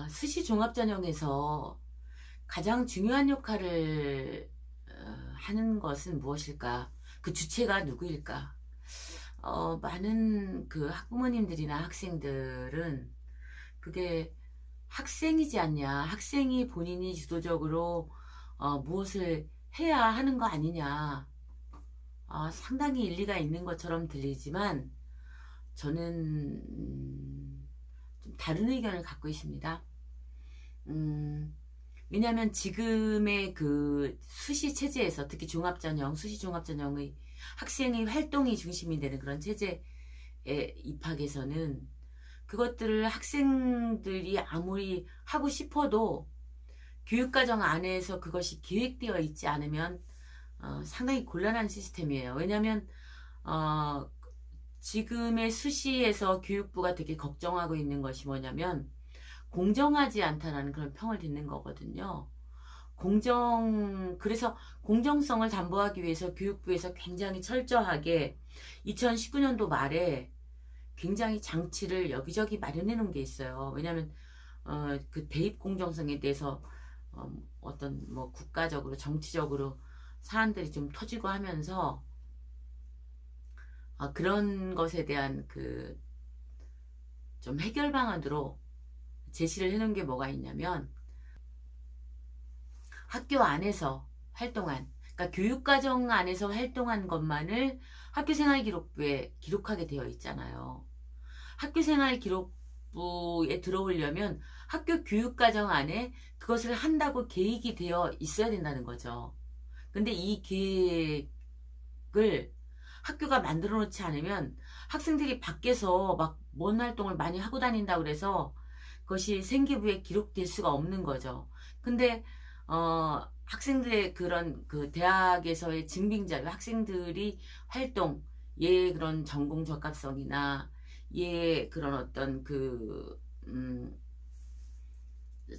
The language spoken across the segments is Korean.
수시 종합전형에서 가장 중요한 역할을 하는 것은 무엇일까? 그 주체가 누구일까? 많은 그 학부모님들이나 학생들은 그게 학생이지 않냐, 학생이 본인이 주도적으로 무엇을 해야 하는 거 아니냐, 상당히 일리가 있는 것처럼 들리지만 저는 좀 다른 의견을 갖고 있습니다. 왜냐하면 지금의 그 수시 체제에서, 특히 종합전형, 수시 종합전형의 학생의 활동이 중심이 되는 그런 체제에 입학해서는 그것들을 학생들이 아무리 하고 싶어도 교육과정 안에서 그것이 계획되어 있지 않으면 상당히 곤란한 시스템이에요. 왜냐하면 지금의 수시에서 교육부가 되게 걱정하고 있는 것이 뭐냐면 공정하지 않다라는 그런 평을 듣는 거거든요. 그래서 공정성을 담보하기 위해서 교육부에서 굉장히 철저하게 2019년도 말에 굉장히 장치를 여기저기 마련해 놓은 게 있어요. 왜냐하면 그 대입 공정성에 대해서 어떤 뭐 국가적으로 정치적으로 사안들이 좀 터지고 하면서 그런 것에 대한 그 좀 해결 방안으로 제시를 해놓은 게 뭐가 있냐면 학교 안에서 활동한, 그러니까 교육과정 안에서 활동한 것만을 학교생활기록부에 기록하게 되어 있잖아요. 학교생활기록부에 들어오려면 학교 교육과정 안에 그것을 한다고 계획이 되어 있어야 된다는 거죠. 근데 이 계획을 학교가 만들어 놓지 않으면 학생들이 밖에서 막 뭔 활동을 많이 하고 다닌다고 그래서 그것이 생기부에 기록될 수가 없는 거죠. 근데 학생들의 그런 그 대학에서의 증빙자료, 학생들이 활동, 얘의 그런 전공 적합성이나 얘의 그런 어떤 그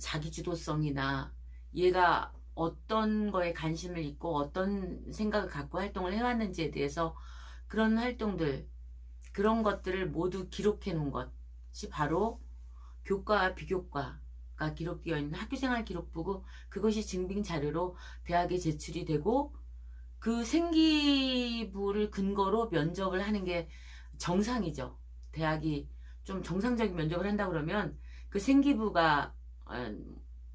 자기 주도성이나 얘가 어떤 거에 관심을 있고 어떤 생각을 갖고 활동을 해왔는지에 대해서 그런 활동들, 그런 것들을 모두 기록해 놓은 것이 바로 교과와 비교과가 기록되어 있는 학교생활 기록부고, 그것이 증빙 자료로 대학에 제출이 되고 그 생기부를 근거로 면접을 하는 게 정상이죠. 대학이 좀 정상적인 면접을 한다 그러면 그 생기부가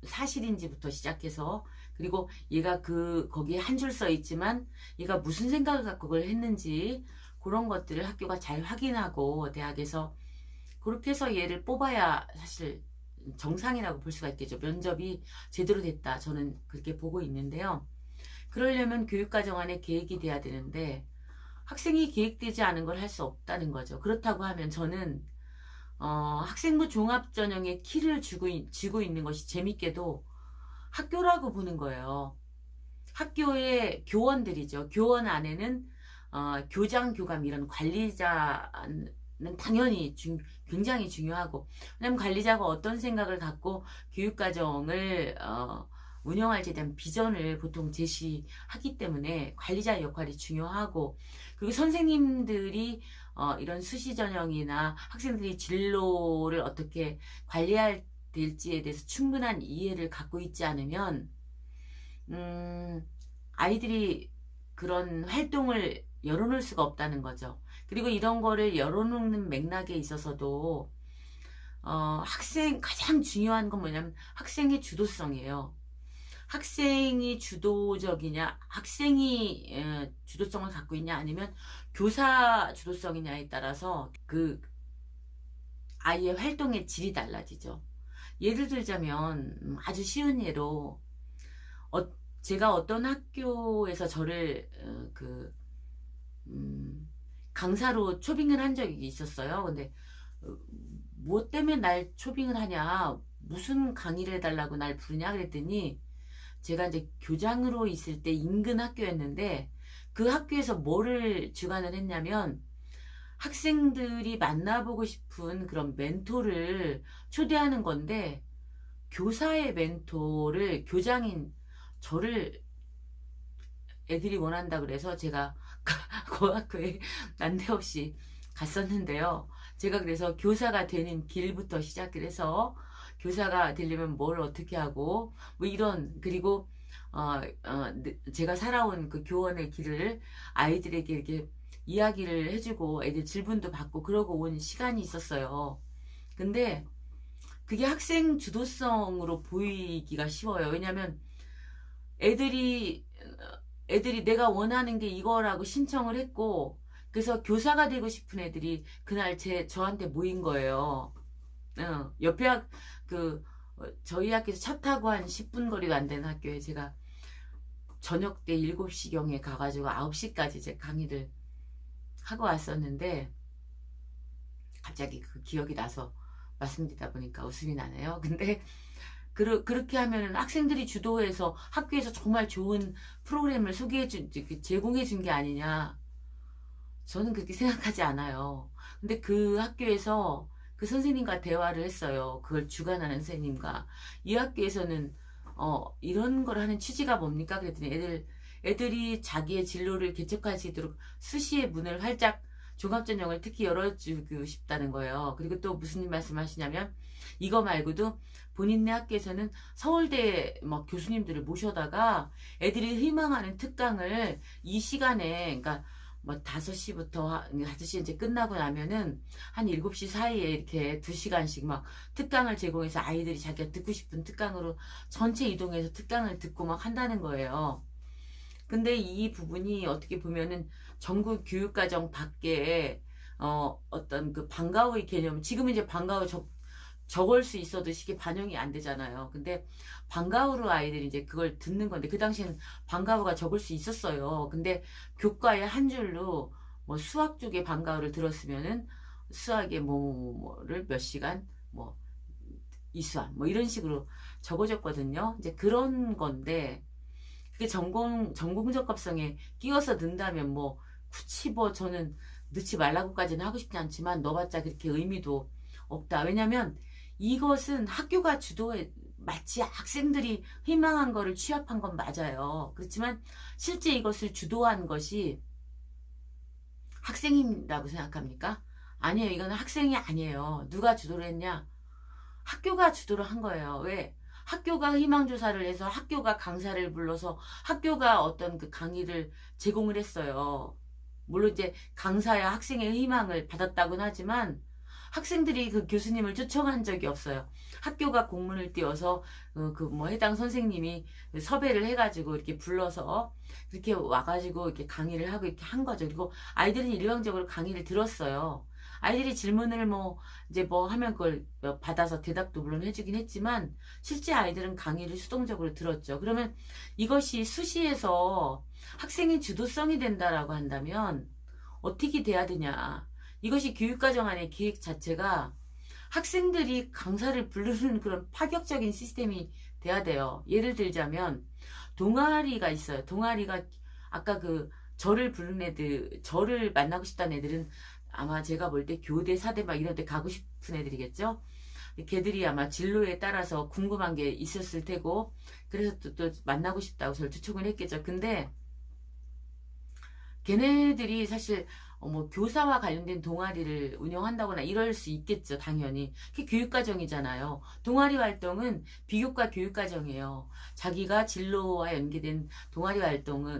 사실인지부터 시작해서, 그리고 얘가 거기에 한 줄 써 있지만 얘가 무슨 생각을 갖고 그걸 했는지 그런 것들을 학교가 잘 확인하고 대학에서 그렇게 해서 얘를 뽑아야 사실 정상이라고 볼 수가 있겠죠. 면접이 제대로 됐다, 저는 그렇게 보고 있는데요. 그러려면 교육과정 안에 계획이 돼야 되는데 학생이 계획되지 않은 걸 할 수 없다는 거죠. 그렇다고 하면 저는 학생부 종합전형의 키를 쥐고 있는 것이 재밌게도 학교라고 보는 거예요. 학교의 교원들이죠. 교원 안에는 교장, 교감 이런 관리자는 당연히 굉장히 중요하고, 왜냐면 관리자가 어떤 생각을 갖고 교육과정을 운영할지에 대한 비전을 보통 제시하기 때문에 관리자의 역할이 중요하고, 그리고 선생님들이 이런 수시 전형이나 학생들이 진로를 어떻게 관리할 될지에 대해서 충분한 이해를 갖고 있지 않으면 아이들이 그런 활동을 열어놓을 수가 없다는 거죠. 그리고 이런 거를 열어놓는 맥락에 있어서도 가장 중요한 건 뭐냐면 학생의 주도성이에요. 학생이 주도적이냐, 학생이 주도성을 갖고 있냐, 아니면 교사 주도성이냐에 따라서 그 아이의 활동의 질이 달라지죠. 예를 들자면 아주 쉬운 예로 제가 어떤 학교에서 저를 강사로 초빙을 한 적이 있었어요. 근데 뭐 때문에 날 초빙을 하냐, 무슨 강의를 해달라고 날 부르냐 그랬더니, 제가 이제 교장으로 있을 때 인근 학교였는데 그 학교에서 뭐를 주관을 했냐면 학생들이 만나보고 싶은 그런 멘토를 초대하는 건데, 교사의 멘토를 교장인 저를 애들이 원한다 그래서 제가 그 학교에 난데없이 갔었는데요. 제가 그래서 교사가 되는 길부터 시작을 해서 교사가 되려면 뭘 어떻게 하고 뭐 이런 그리고 제가 살아온 그 교원의 길을 아이들에게 이렇게 이야기를 해주고 애들 질문도 받고 그러고 온 시간이 있었어요. 근데 그게 학생 주도성으로 보이기가 쉬워요. 왜냐면 애들이 내가 원하는 게 이거라고 신청을 했고 그래서 교사가 되고 싶은 애들이 그날 저한테 모인 거예요. 옆에 저희 학교에서 차 타고 한 10분 거리도 안 되는 학교에 제가 저녁 때 7시경에 가가지고 9시까지 제 강의를 하고 왔었는데 갑자기 그 기억이 나서 말씀드리다 보니까 웃음이 나네요. 근데 그렇게 하면은 학생들이 주도해서 학교에서 정말 좋은 프로그램을 제공해 준 게 아니냐. 저는 그렇게 생각하지 않아요. 근데 그 학교에서 그 선생님과 대화를 했어요. 그걸 주관하는 선생님과. 이 학교에서는 이런 걸 하는 취지가 뭡니까? 그랬더니 애들이 자기의 진로를 개척할 수 있도록 수시의 문을 활짝 종합전형을 특히 열어주고 싶다는 거예요. 그리고 또 무슨 말씀하시냐면 이거 말고도 본인네 학교에서는 서울대 막 교수님들을 모셔다가 애들이 희망하는 특강을 이 시간에 그러니까 뭐 5시부터 5시 이제 끝나고 나면은 한 7시 사이에 이렇게 2시간씩 막 특강을 제공해서 아이들이 자기가 듣고 싶은 특강으로 전체 이동해서 특강을 듣고 막 한다는 거예요. 근데 이 부분이 어떻게 보면은 전국 교육과정 밖에 어떤 그 방과후의 개념 지금은 이제 방과후 적을 수 있어도 이게 반영이 안 되잖아요. 근데 방과후로 아이들이 이제 그걸 듣는 건데 그 당시에는 방과후가 적을 수 있었어요. 근데 교과의 한 줄로 뭐 수학 쪽에 방과후를 들었으면은 수학의 뭐를 몇 시간 뭐 이수학 뭐 이런 식으로 적어졌거든요. 이제 그런 건데 그게 전공 적합성에 끼워서 넣는다면 뭐 굳이 뭐 저는 넣지 말라고까지는 하고 싶지 않지만 넣어봤자 그렇게 의미도 없다. 왜냐면 이것은 학교가 주도해 마치 학생들이 희망한 거를 취합한 건 맞아요. 그렇지만 실제 이것을 주도한 것이 학생이라고 생각합니까? 아니에요. 이건 학생이 아니에요. 누가 주도를 했냐? 학교가 주도를 한 거예요. 왜? 학교가 희망조사를 해서 학교가 강사를 불러서 학교가 어떤 그 강의를 제공을 했어요. 물론 이제 강사야 학생의 희망을 받았다고는 하지만 학생들이 그 교수님을 초청한 적이 없어요. 학교가 공문을 띄워서 그 뭐 해당 선생님이 섭외를 해가지고 이렇게 불러서 그렇게 와가지고 이렇게 강의를 하고 이렇게 한 거죠. 그리고 아이들은 일방적으로 강의를 들었어요. 아이들이 질문을 뭐 이제 뭐 하면 그걸 받아서 대답도 물론 해주긴 했지만 실제 아이들은 강의를 수동적으로 들었죠. 그러면 이것이 수시에서 학생의 주도성이 된다라고 한다면 어떻게 돼야 되냐. 이것이 교육과정 안의 기획 자체가 학생들이 강사를 부르는 그런 파격적인 시스템이 돼야 돼요. 예를 들자면 동아리가 있어요. 동아리가 아까 그 저를 부르는 애들, 저를 만나고 싶다는 애들은 아마 제가 볼 때 교대, 사대 막 이런 데 가고 싶은 애들이겠죠. 걔들이 아마 진로에 따라서 궁금한 게 있었을 테고 그래서 또 만나고 싶다고 저를 초청을 했겠죠. 근데 걔네들이 사실 뭐 교사와 관련된 동아리를 운영한다거나 이럴 수 있겠죠. 당연히. 그게 교육과정이잖아요. 동아리 활동은 비교과 교육과정이에요. 자기가 진로와 연계된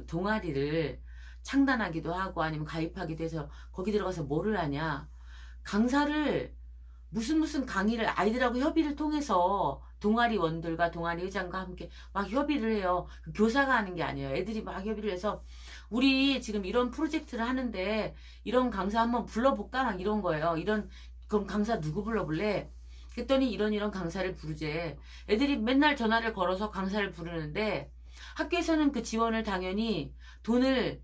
동아리를 창단하기도 하고 아니면 가입하기도 해서 거기 들어가서 뭐를 하냐. 강사를 무슨 강의를 아이들하고 협의를 통해서 동아리원들과 동아리 회장과 함께 막 협의를 해요. 그 교사가 하는 게 아니에요. 애들이 막 협의를 해서 우리 지금 이런 프로젝트를 하는데 이런 강사 한번 불러볼까? 막 이런 거예요. 그럼 강사 누구 불러볼래? 그랬더니 이런 강사를 부르재. 애들이 맨날 전화를 걸어서 강사를 부르는데 학교에서는 그 지원을 당연히 돈을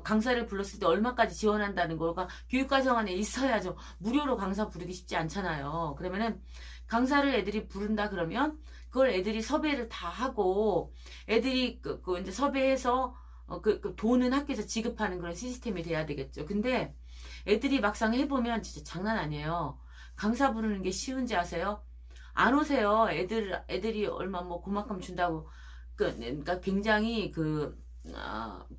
강사를 불렀을 때 얼마까지 지원한다는 거가 교육과정 안에 있어야죠. 무료로 강사 부르기 쉽지 않잖아요. 그러면은 강사를 애들이 부른다 그러면 그걸 애들이 섭외를 다 하고 애들이 이제 섭외해서 그 돈은 학교에서 지급하는 그런 시스템이 돼야 되겠죠. 근데 애들이 막상 해보면 진짜 장난 아니에요. 강사 부르는 게 쉬운지 아세요? 안 오세요. 애들이 얼마 뭐 그만큼 준다고 그러니까 굉장히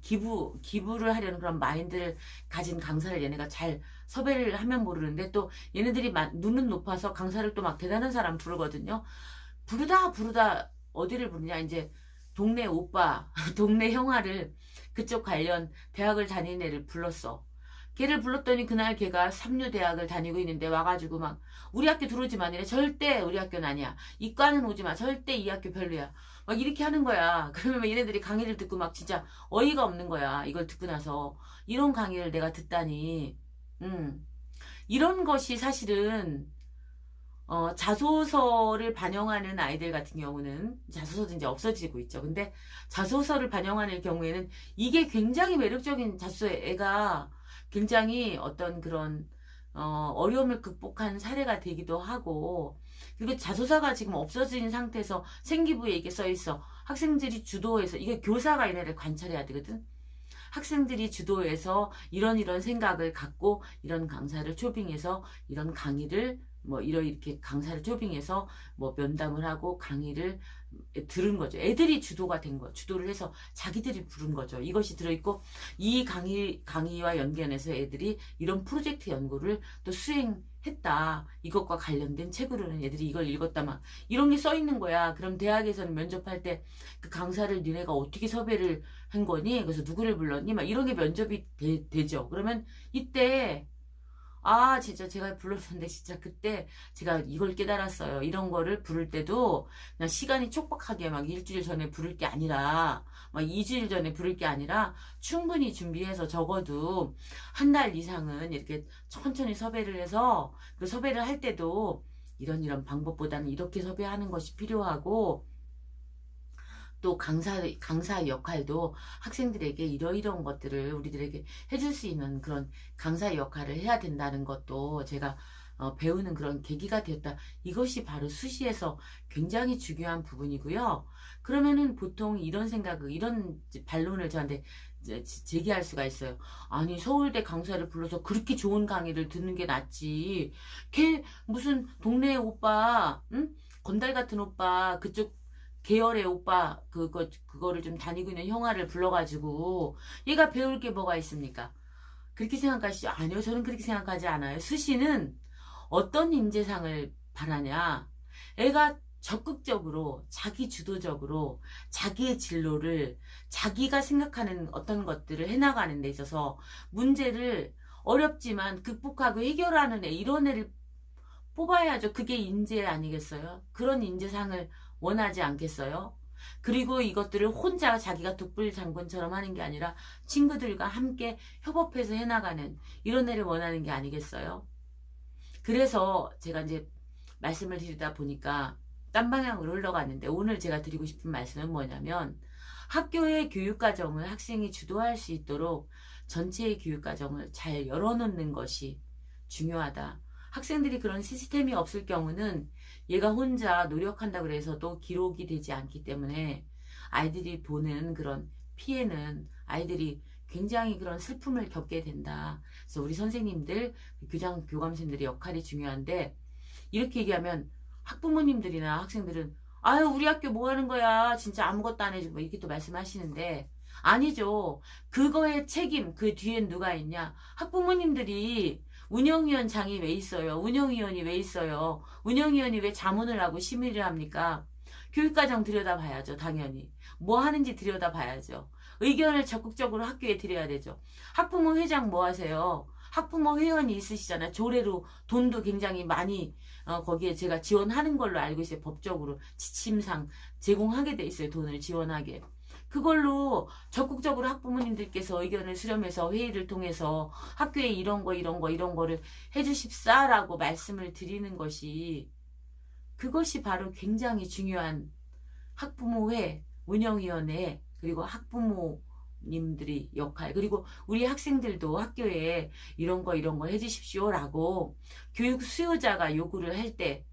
기부를 하려는 그런 마인드를 가진 강사를 얘네가 잘 섭외를 하면 모르는데, 또 얘네들이 눈은 높아서 강사를 또 막 대단한 사람 부르거든요. 부르다 어디를 부르냐, 이제 동네 오빠 동네 형아를, 그쪽 관련 대학을 다니는 애를 불렀어. 걔를 불렀더니 그날 걔가 삼류대학을 다니고 있는데 와가지고 막 우리 학교 들어오지 마. 니네 절대 우리 학교는 아니야. 이과는 오지 마. 절대 이 학교 별로야. 막 이렇게 하는 거야. 그러면 막 얘네들이 강의를 듣고 막 진짜 어이가 없는 거야. 이걸 듣고 나서 이런 강의를 내가 듣다니. 이런 것이 사실은 자소서를 반영하는 아이들 같은 경우는 자소서도 이제 없어지고 있죠. 근데 자소서를 반영하는 경우에는 이게 굉장히 매력적인 자소서에 애가 굉장히 어떤 그런 어려움을 극복한 사례가 되기도 하고, 그리고 자소서가 지금 없어진 상태에서 생기부에 이게 써 있어. 학생들이 주도해서, 이게 교사가 얘네를 관찰해야 되거든. 학생들이 주도해서 이런 생각을 갖고 이런 강사를 초빙해서 이런 강의를 뭐 이렇게 강사를 초빙해서 뭐 면담을 하고 강의를 들은 거죠. 애들이 주도가 된 거, 주도를 해서 자기들이 부른 거죠. 이것이 들어있고, 이 강의와 연계해서 애들이 이런 프로젝트 연구를 또 수행했다. 이것과 관련된 책으로는 애들이 이걸 읽었다. 막 이런 게 써 있는 거야. 그럼 대학에서는 면접할 때 그 강사를 니네가 어떻게 섭외를 한 거니? 그래서 누구를 불렀니? 막 이런 게 면접이 되죠. 그러면 이때 진짜 제가 불렀는데 진짜 그때 제가 이걸 깨달았어요. 이런 거를 부를 때도 그냥 시간이 촉박하게 막 일주일 전에 부를 게 아니라, 막 2주일 전에 부를 게 아니라 충분히 준비해서 적어도 한 달 이상은 이렇게 천천히 섭외를 해서, 그 섭외를 할 때도 이런 방법보다는 이렇게 섭외하는 것이 필요하고, 또 강사 역할도 학생들에게 이러이러한 것들을 우리들에게 해줄 수 있는 그런 강사 역할을 해야 된다는 것도 제가 배우는 그런 계기가 되었다. 이것이 바로 수시에서 굉장히 중요한 부분이고요. 그러면은 보통 이런 이런 반론을 저한테 제기할 수가 있어요. 아니, 서울대 강사를 불러서 그렇게 좋은 강의를 듣는 게 낫지. 걔 무슨 동네 오빠, 응? 건달 같은 오빠, 그쪽 계열의 오빠, 그거를 좀 다니고 있는 형아를 불러가지고 얘가 배울 게 뭐가 있습니까? 그렇게 생각하시죠? 아니요, 저는 그렇게 생각하지 않아요. 수시는 어떤 인재상을 바라냐? 애가 적극적으로, 자기 주도적으로, 자기의 진로를, 자기가 생각하는 어떤 것들을 해나가는 데 있어서 문제를 어렵지만 극복하고 해결하는 애, 이런 애를 뽑아야죠. 그게 인재 아니겠어요? 그런 인재상을 원하지 않겠어요? 그리고 이것들을 혼자 자기가 독불장군처럼 하는 게 아니라 친구들과 함께 협업해서 해나가는 이런 애를 원하는 게 아니겠어요? 그래서 제가 이제 말씀을 드리다 보니까 딴 방향으로 흘러갔는데, 오늘 제가 드리고 싶은 말씀은 뭐냐면, 학교의 교육과정을 학생이 주도할 수 있도록 전체의 교육과정을 잘 열어놓는 것이 중요하다. 학생들이 그런 시스템이 없을 경우는 얘가 혼자 노력한다 그래서도 기록이 되지 않기 때문에 아이들이 보는 그런 피해는 아이들이 굉장히 그런 슬픔을 겪게 된다. 그래서 우리 선생님들, 교감선생님들의 역할이 중요한데, 이렇게 얘기하면 학부모님들이나 학생들은 아유, 우리 학교 뭐 하는 거야, 진짜 아무것도 안 해주고, 이렇게 또 말씀하시는데, 아니죠. 그거의 책임, 그 뒤엔 누가 있냐? 학부모님들이. 운영위원장이 왜 있어요? 운영위원이 왜 있어요? 운영위원이 왜 자문을 하고 심의를 합니까? 교육과정 들여다봐야죠, 당연히. 뭐 하는지 들여다봐야죠. 의견을 적극적으로 학교에 드려야 되죠. 학부모 회장 뭐 하세요? 학부모 회원이 있으시잖아요. 조례로 돈도 굉장히 많이 거기에 제가 지원하는 걸로 알고 있어요. 법적으로 지침상 제공하게 돼 있어요. 돈을 지원하게. 그걸로 적극적으로 학부모님들께서 의견을 수렴해서 회의를 통해서 학교에 이런 거를 해주십사라고 말씀을 드리는 것이, 그것이 바로 굉장히 중요한 학부모회, 운영위원회, 그리고 학부모님들이 역할, 그리고 우리 학생들도 학교에 이런 거 해주십시오라고 교육 수요자가 요구를 할 때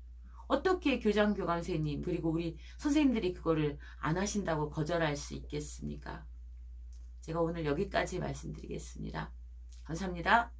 어떻게 교장 선생님 그리고 우리 선생님들이 그거를 안 하신다고 거절할 수 있겠습니까? 제가 오늘 여기까지 말씀드리겠습니다. 감사합니다.